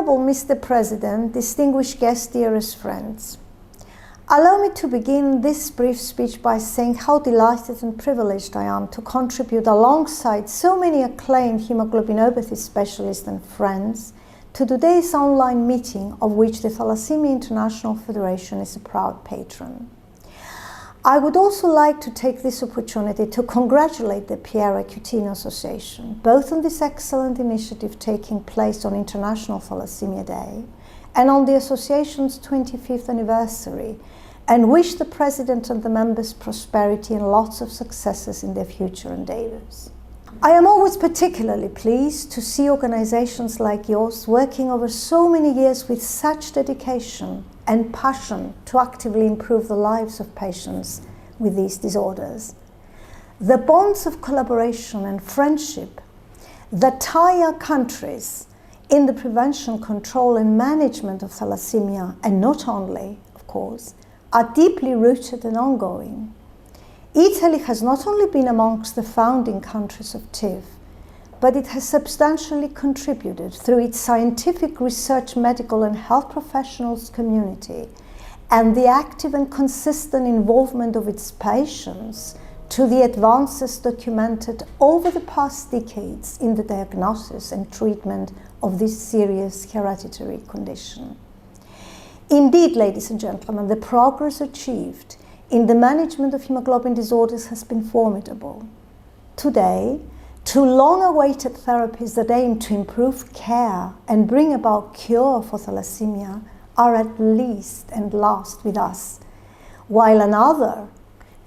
Honorable Mr. President, distinguished guests, dearest friends, allow me to begin this brief speech by saying how delighted and privileged I am to contribute alongside so many acclaimed hemoglobinopathy specialists and friends to today's online meeting, of which the Thalassemia International Federation is a proud patron. I would also like to take this opportunity to congratulate the Piera Cutino Association, both on this excellent initiative taking place on International Thalassemia Day and on the association's 25th anniversary, and wish the President and the members prosperity and lots of successes in their future endeavors. I am always particularly pleased to see organizations like yours working over so many years with such dedication and passion to actively improve the lives of patients with these disorders. The bonds of collaboration and friendship that tie our countries in the prevention, control and management of thalassemia, and not only, of course, are deeply rooted and ongoing. Italy has not only been amongst the founding countries of TIF, but it has substantially contributed through its scientific research, medical and health professionals community, and the active and consistent involvement of its patients to the advances documented over the past decades in the diagnosis and treatment of this serious hereditary condition. Indeed, ladies and gentlemen, the progress achieved in the management of hemoglobin disorders has been formidable. Today, two long-awaited therapies that aim to improve care and bring about cure for thalassemia are at least and last with us, while another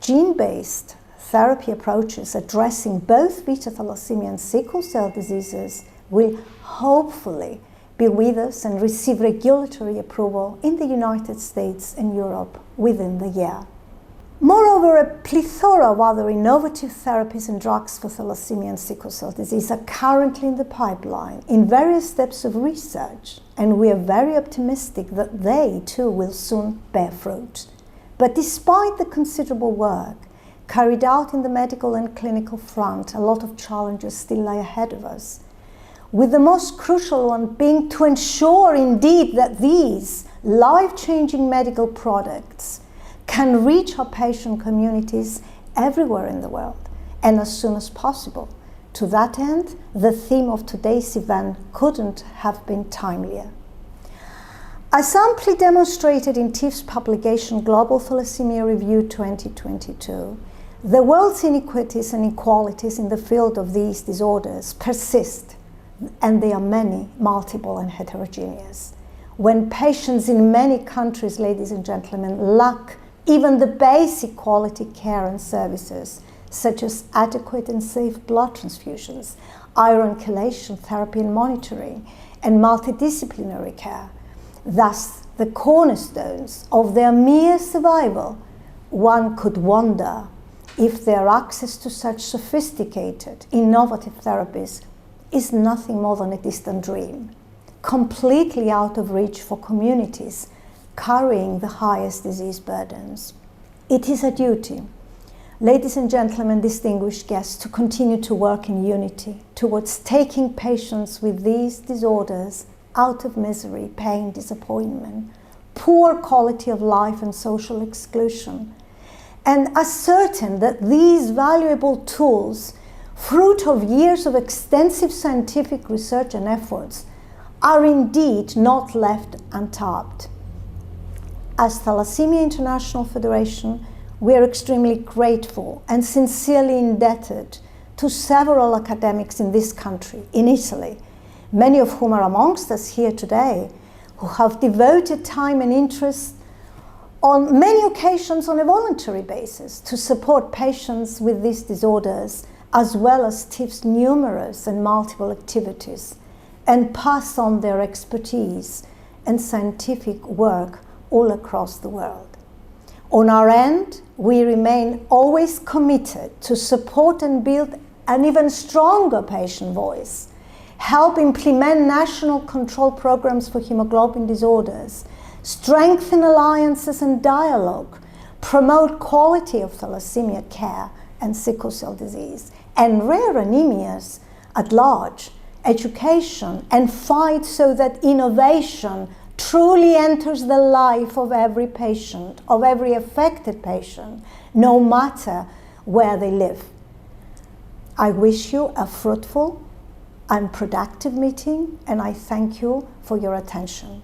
gene-based therapy approaches addressing both beta thalassemia and sickle cell diseases will hopefully be with us and receive regulatory approval in the United States and Europe within the year. Moreover, a plethora of other innovative therapies and drugs for thalassemia and sickle cell disease are currently in the pipeline in various steps of research, and we are very optimistic that they too will soon bear fruit. But despite the considerable work carried out in the medical and clinical front, a lot of challenges still lie ahead of us, with the most crucial one being to ensure indeed that these life-changing medical products can reach our patient communities everywhere in the world, and as soon as possible. To that end, the theme of today's event couldn't have been timelier. As amply demonstrated in TIF's publication Global Thalassemia Review 2022, the world's inequities and inequalities in the field of these disorders persist, and they are many, multiple and heterogeneous. When patients in many countries, ladies and gentlemen, lack even the basic quality care and services, such as adequate and safe blood transfusions, iron chelation therapy and monitoring, and multidisciplinary care, thus the cornerstones of their mere survival, one could wonder if their access to such sophisticated, innovative therapies is nothing more than a distant dream, completely out of reach for communities carrying the highest disease burdens. It is a duty, ladies and gentlemen, distinguished guests, to continue to work in unity towards taking patients with these disorders out of misery, pain, disappointment, poor quality of life and social exclusion, and ascertain that these valuable tools, fruit of years of extensive scientific research and efforts, are indeed not left untapped. As Thalassemia International Federation, we are extremely grateful and sincerely indebted to several academics in this country, in Italy, many of whom are amongst us here today, who have devoted time and interest on many occasions on a voluntary basis to support patients with these disorders, as well as TIF's numerous and multiple activities, and pass on their expertise and scientific work all across the world. On our end, we remain always committed to support and build an even stronger patient voice, help implement national control programs for hemoglobin disorders, strengthen alliances and dialogue, promote quality of thalassemia care and sickle cell disease, and rare anemias at large, education and fight so that innovation truly enters the life of every patient, of every affected patient, no matter where they live. I wish you a fruitful and productive meeting, and I thank you for your attention.